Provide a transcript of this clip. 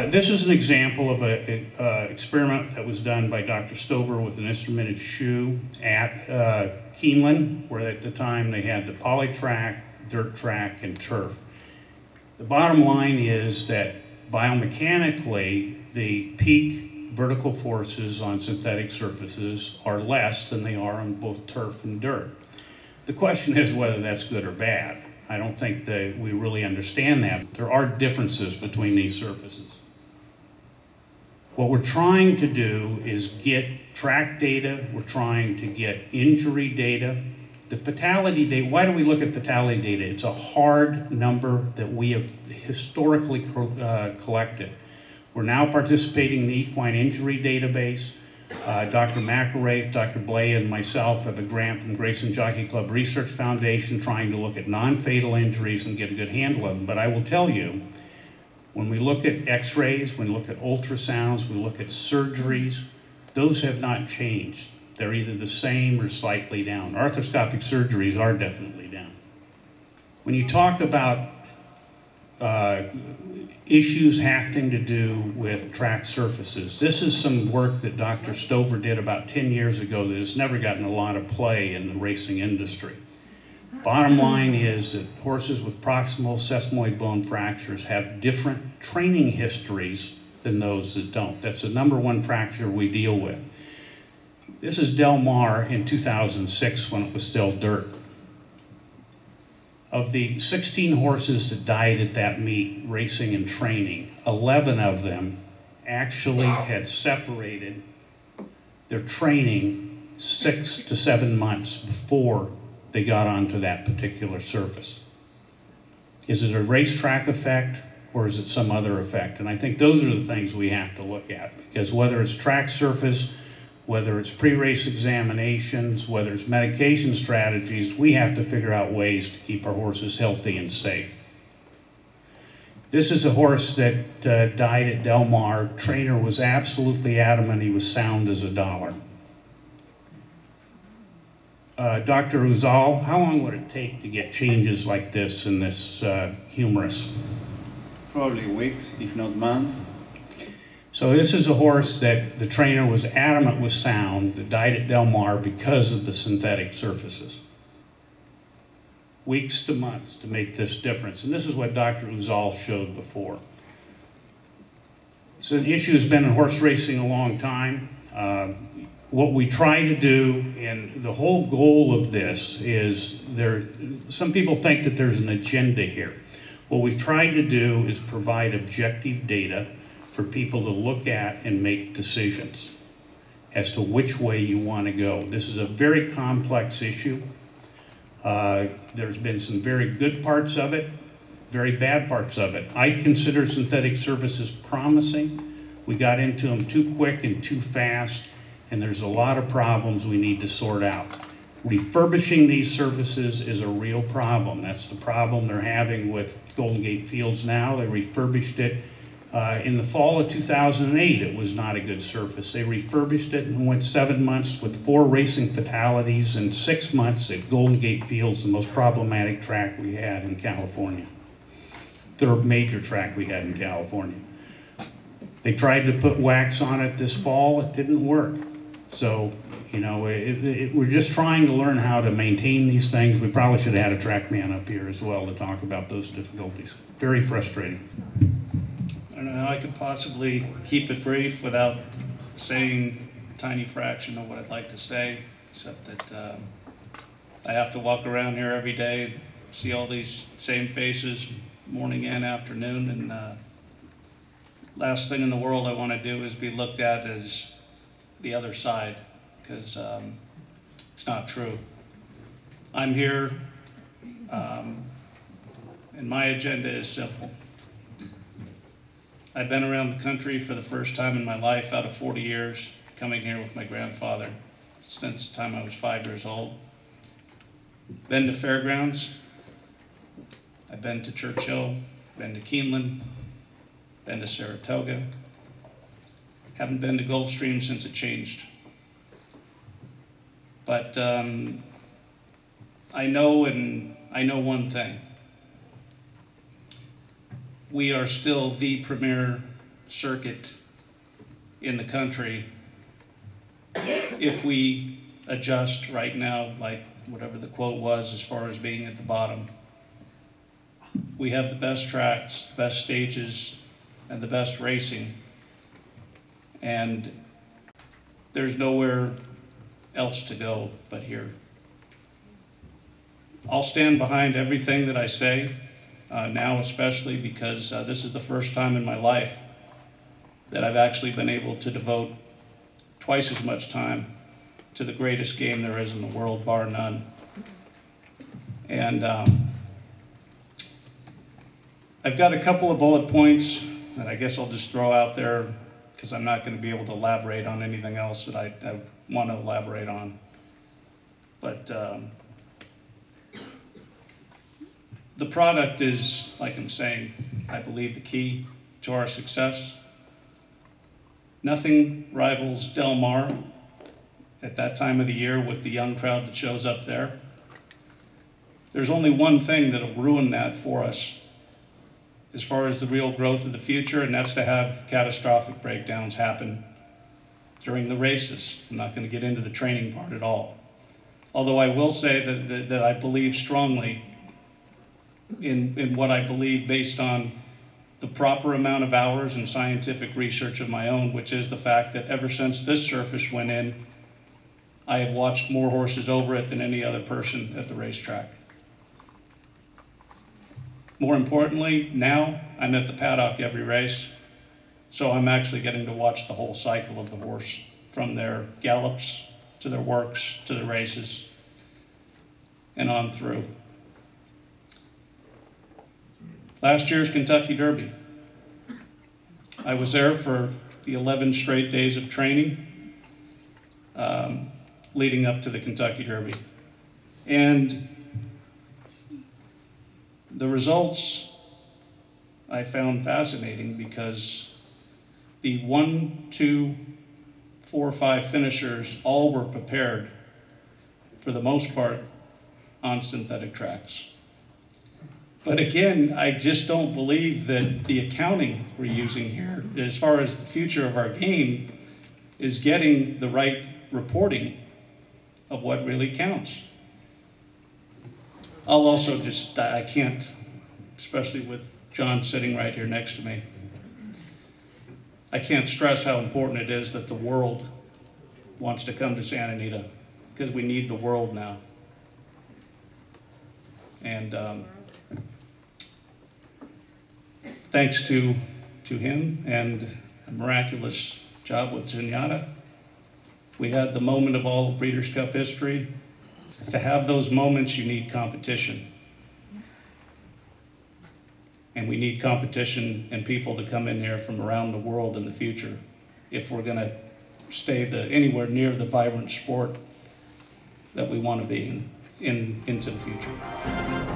This is an example of an experiment that was done by Dr. Stover with an instrumented shoe at Keeneland, where at the time they had the polytrack, dirt track, and turf. The bottom line is that biomechanically, the peak vertical forces on synthetic surfaces are less than they are on both turf and dirt. The question is whether that's good or bad. I don't think that we really understand that. There are differences between these surfaces. What we're trying to do is get track data, we're trying to get injury data. The fatality data, why do we look at fatality data? It's a hard number that we have historically collected. We're now participating in the equine injury database. Dr. McElraith, Dr. Blay, and myself have a grant from the Grayson Jockey Club Research Foundation trying to look at non-fatal injuries and get a good handle of them. But I will tell you, when we look at x-rays, when we look at ultrasounds, we look at surgeries, those have not changed. They're either the same or slightly down. Arthroscopic surgeries are definitely down. When you talk about issues having to do with track surfaces, this is some work that Dr. Stover did about 10 years ago that has never gotten a lot of play in the racing industry. Bottom line is that horses with proximal sesamoid bone fractures have different training histories than those that don't. That's the #1 fracture we deal with. This is Del Mar in 2006 when it was still dirt. Of the 16 horses that died at that meet, racing and training, 11 of them actually had separated their training 6 to 7 months before they got onto that particular surface. Is it a racetrack effect or is it some other effect? And I think those are the things we have to look at, because whether it's track surface, whether it's pre-race examinations, whether it's medication strategies, we have to figure out ways to keep our horses healthy and safe. This is a horse that died at Del Mar. Trainer was absolutely adamant he was sound as a dollar. Dr. Uzal, how long would it take to get changes like this in this humerus? Probably weeks, if not months. So this is a horse that the trainer was adamant was sound, that died at Del Mar because of the synthetic surfaces. Weeks to months to make this difference. And this is what Dr. Uzal showed before. So the issue has been in horse racing a long time. What we try to do, and the whole goal of this is, some people think that there's an agenda here. What we've tried to do is provide objective data for people to look at and make decisions as to which way you want to go. This is a very complex issue. There's been some very good parts of it, very bad parts of it. I consider synthetic surfaces promising. We got into them too quick and too fast, and there's a lot of problems we need to sort out. Refurbishing these surfaces is a real problem. That's the problem they're having with Golden Gate Fields now. They refurbished it. In the fall of 2008, it was not a good surface. They refurbished it and went 7 months with 4 racing fatalities and 6 months at Golden Gate Fields, the most problematic track we had in California. Third major track we had in California. They tried to put wax on it this fall. It didn't work. So, you know, we're just trying to learn how to maintain these things. We probably should have had a track man up here as well to talk about those difficulties. Very frustrating. I don't know how I could possibly keep it brief without saying a tiny fraction of what I'd like to say, except that I have to walk around here every day, see all these same faces morning and afternoon, and last thing in the world I want to do is be looked at as the other side, because it's not true. I'm here, and my agenda is simple. I've been around the country for the first time in my life out of 40 years, coming here with my grandfather since the time I was 5 years old. Been to fairgrounds, I've been to Churchill, been to Keeneland, been to Saratoga. Haven't been to Gulfstream since it changed. But I know one thing. We are still the premier circuit in the country if we adjust right now, like whatever the quote was as far as being at the bottom. We have the best tracks, best stages, and the best racing. And there's nowhere else to go but here. I'll stand behind everything that I say, now especially because this is the first time in my life that I've actually been able to devote twice as much time to the greatest game there is in the world, bar none. And I've got a couple of bullet points that I guess I'll just throw out there because I'm not going to be able to elaborate on anything else that I want to elaborate on. But the product is, like I'm saying, I believe the key to our success. Nothing rivals Del Mar at that time of the year with the young crowd that shows up there. There's only one thing that'll ruin that for us as far as the real growth of the future, and that's to have catastrophic breakdowns happen during the races. I'm not going to get into the training part at all. Although I will say that I believe strongly in what I believe based on the proper amount of hours and scientific research of my own, which is the fact that ever since this surface went in, I have watched more horses over it than any other person at the racetrack. More importantly, now I'm at the paddock every race, so I'm actually getting to watch the whole cycle of the horse, from their gallops to their works to the races and on through. Last year's Kentucky Derby, I was there for the 11 straight days of training leading up to the Kentucky Derby. And the results I found fascinating because the 1, 2, 4, 5 finishers all were prepared, for the most part, on synthetic tracks. But again, I just don't believe that the accounting we're using here, as far as the future of our game, is getting the right reporting of what really counts. I'll also just, I can't, especially with John sitting right here next to me, I can't stress how important it is that the world wants to come to Santa Anita, because we need the world now. And thanks to him and a miraculous job with Zenyatta, we had the moment of all of Breeders' Cup history. To have those moments, you need competition. And we need competition and people to come in here from around the world in the future if we're going to stay anywhere near the vibrant sport that we want to be in into the future.